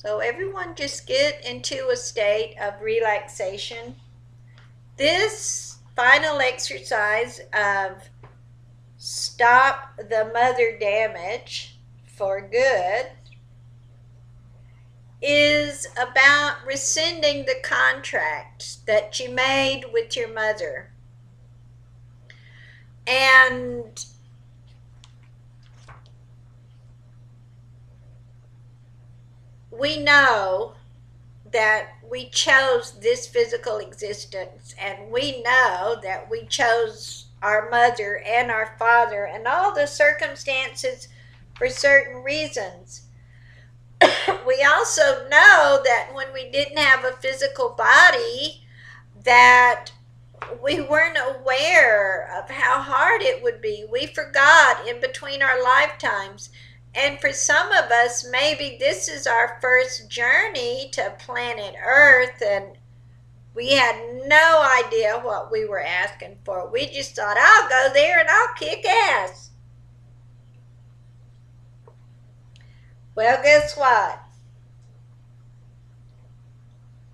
So everyone just get into a state of relaxation. This final exercise of stop the mother damage for good is about rescinding the contract that you made with your mother. And we know that we chose this physical existence, and we know that we chose our mother and our father and all the circumstances for certain reasons. We also know that when we didn't have a physical body, that we weren't aware of how hard it would be. We forgot in between our lifetimes. And for some of us, maybe this is our first journey to planet Earth, and we had no idea what we were asking for. We just thought, I'll go there and I'll kick ass. Well, guess what?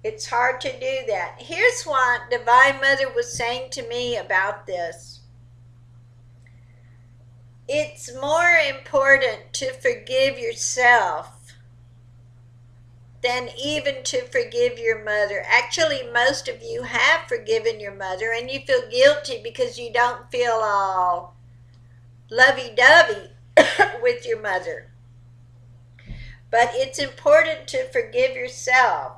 It's hard to do that. Here's what Divine Mother was saying to me about this. It's more important to forgive yourself than even to forgive your mother. Actually, most of you have forgiven your mother, and you feel guilty because you don't feel all lovey-dovey with your mother. But it's important to forgive yourself.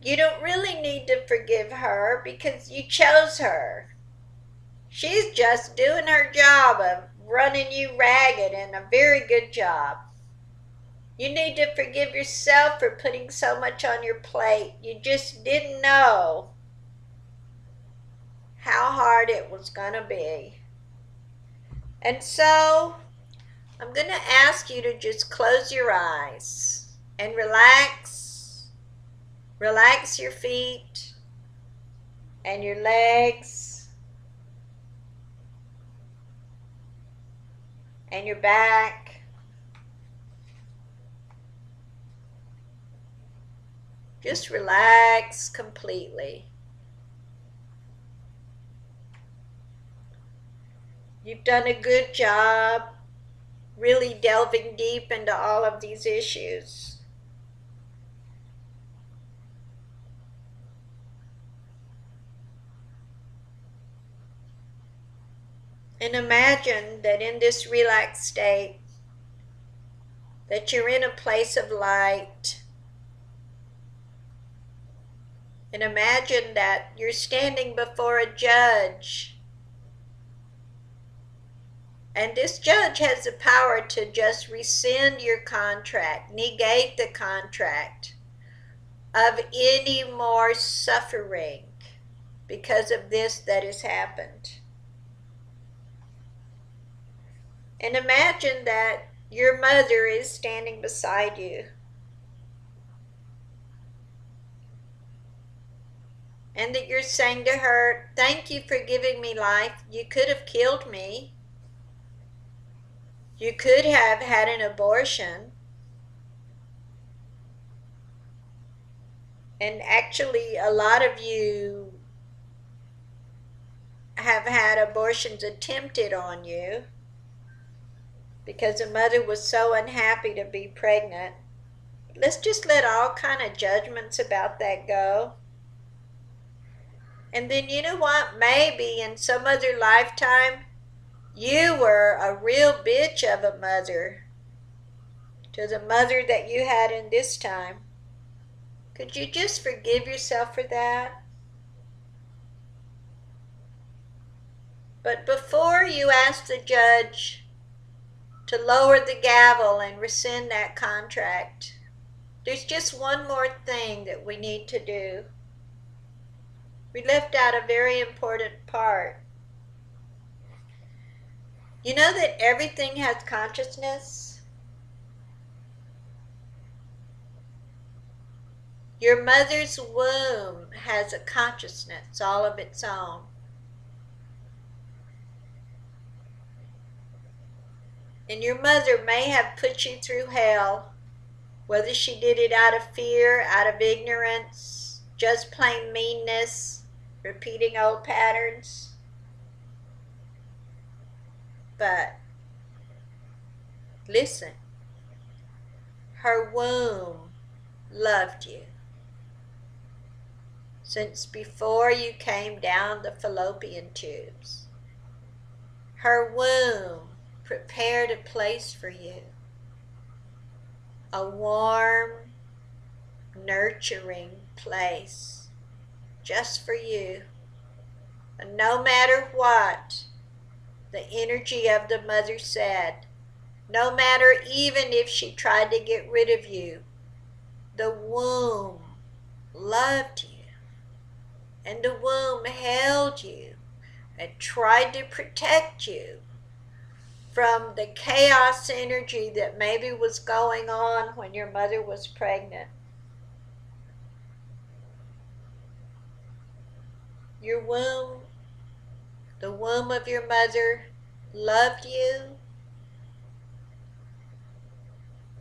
You don't really need to forgive her because you chose her. She's just doing her job of running you ragged, and a very good job. You need to forgive yourself for putting so much on your plate. You just didn't know how hard it was going to be. And so I'm going to ask you to just close your eyes and relax. Relax your feet and your legs and your back. Just relax completely. You've done a good job really delving deep into all of these issues. And imagine that in this relaxed state, that you're in a place of light. And imagine that you're standing before a judge. And this judge has the power to just rescind your contract, negate the contract of any more suffering because of this that has happened. And imagine that your mother is standing beside you. And that you're saying to her, thank you for giving me life. You could have killed me. You could have had an abortion. And actually, a lot of you have had abortions attempted on you because the mother was so unhappy to be pregnant. Let's just let all kind of judgments about that go. And then you know what? Maybe in some other lifetime, you were a real bitch of a mother to the mother that you had in this time. Could you just forgive yourself for that? But before you ask the judge to lower the gavel and rescind that contract, there's just one more thing that we need to do. We left out a very important part. You know that everything has consciousness? Your mother's womb has a consciousness all of its own. And your mother may have put you through hell Whether she did it out of fear, out of ignorance, just plain meanness, repeating old patterns. But listen, her womb loved you since before you came down the fallopian tubes. Her womb prepared a place for you, a warm, nurturing place just for you. And no matter what the energy of the mother said, no matter even if she tried to get rid of you, the womb loved you. And the womb held you and tried to protect you from the chaos energy that maybe was going on when your mother was pregnant. Your womb, the womb of your mother, loved you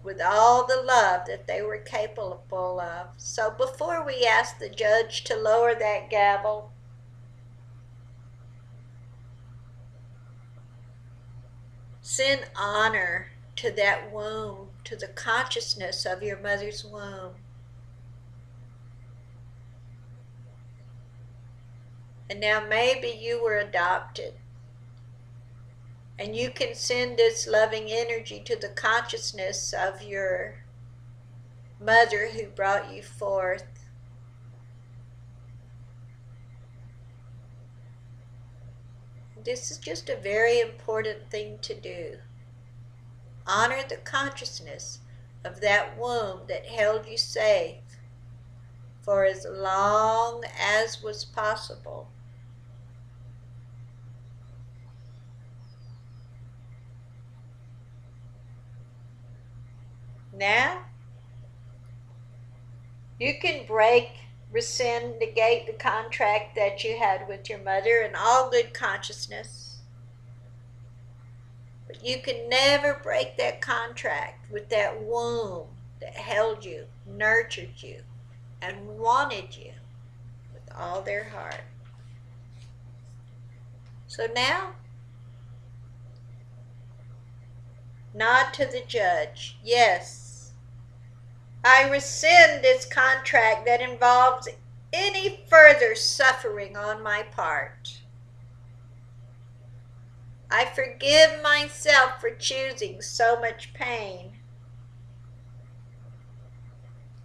with all the love that they were capable of. So before we ask the judge to lower that gavel, send honor to that womb, to the consciousness of your mother's womb. And now maybe you were adopted, and you can send this loving energy to the consciousness of your mother who brought you forth. This is just a very important thing to do. Honor the consciousness of that womb that held you safe for as long as was possible. Now, you can rescind, negate the contract that you had with your mother in all good consciousness. But you can never break that contract with that womb that held you, nurtured you, and wanted you with all their heart. So now, nod to the judge. Yes, I rescind this contract that involves any further suffering on my part. I forgive myself for choosing so much pain.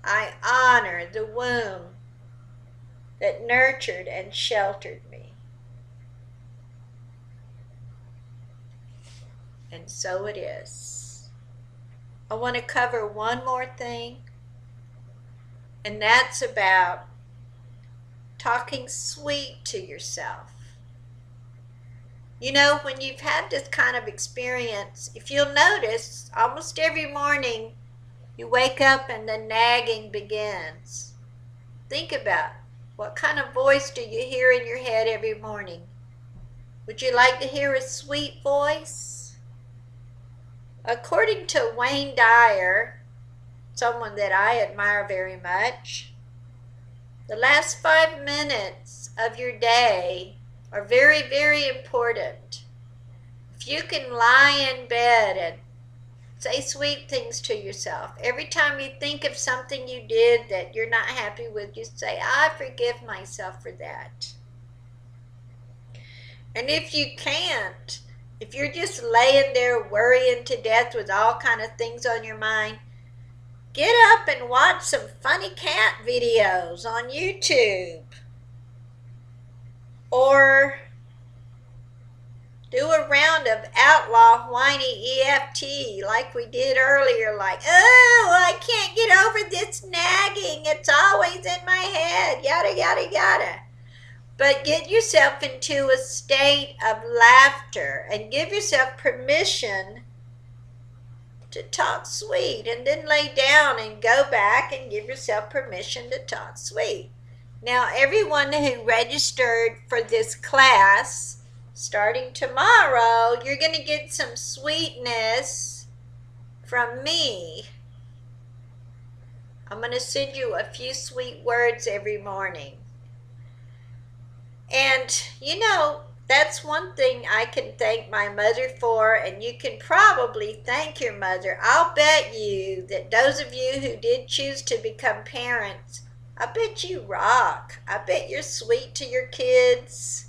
I honor the womb that nurtured and sheltered me. And so it is. I want to cover one more thing, and that's about talking sweet to yourself. You know, when you've had this kind of experience, if you'll notice, almost every morning you wake up and the nagging begins. Think about what kind of voice do you hear in your head every morning? Would you like to hear a sweet voice? According to Wayne Dyer, someone that I admire very much, the last 5 minutes of your day are very, very important. If you can lie in bed and say sweet things to yourself, every time you think of something you did that you're not happy with, you say, I forgive myself for that. And if you can't, if you're just laying there worrying to death with all kind of things on your mind, get up and watch some funny cat videos on YouTube. Or do a round of outlaw whiny EFT like we did earlier, like, oh, I can't get over this nagging. It's always in my head, yada, yada, yada. But get yourself into a state of laughter and give yourself permission to talk sweet, and then lay down and go back and give yourself permission to talk sweet. Now, everyone who registered for this class, starting tomorrow, you're going to get some sweetness from me. I'm going to send you a few sweet words every morning. And, that's one thing I can thank my mother for, and you can probably thank your mother. I'll bet you that those of you who did choose to become parents, I bet you rock. I bet you're sweet to your kids.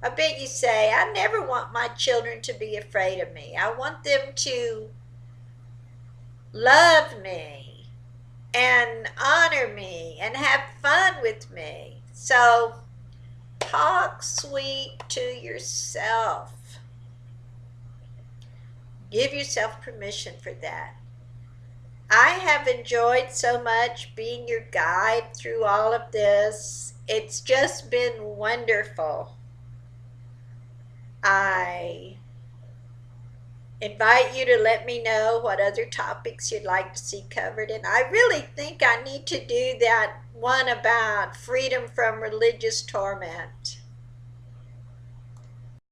I bet you say, I never want my children to be afraid of me. I want them to love me and honor me and have fun with me. So, talk sweet to yourself. Give yourself permission for that. I have enjoyed so much being your guide through all of this. It's just been wonderful. I invite you to let me know what other topics you'd like to see covered. And I really think I need to do that one about freedom from religious torment.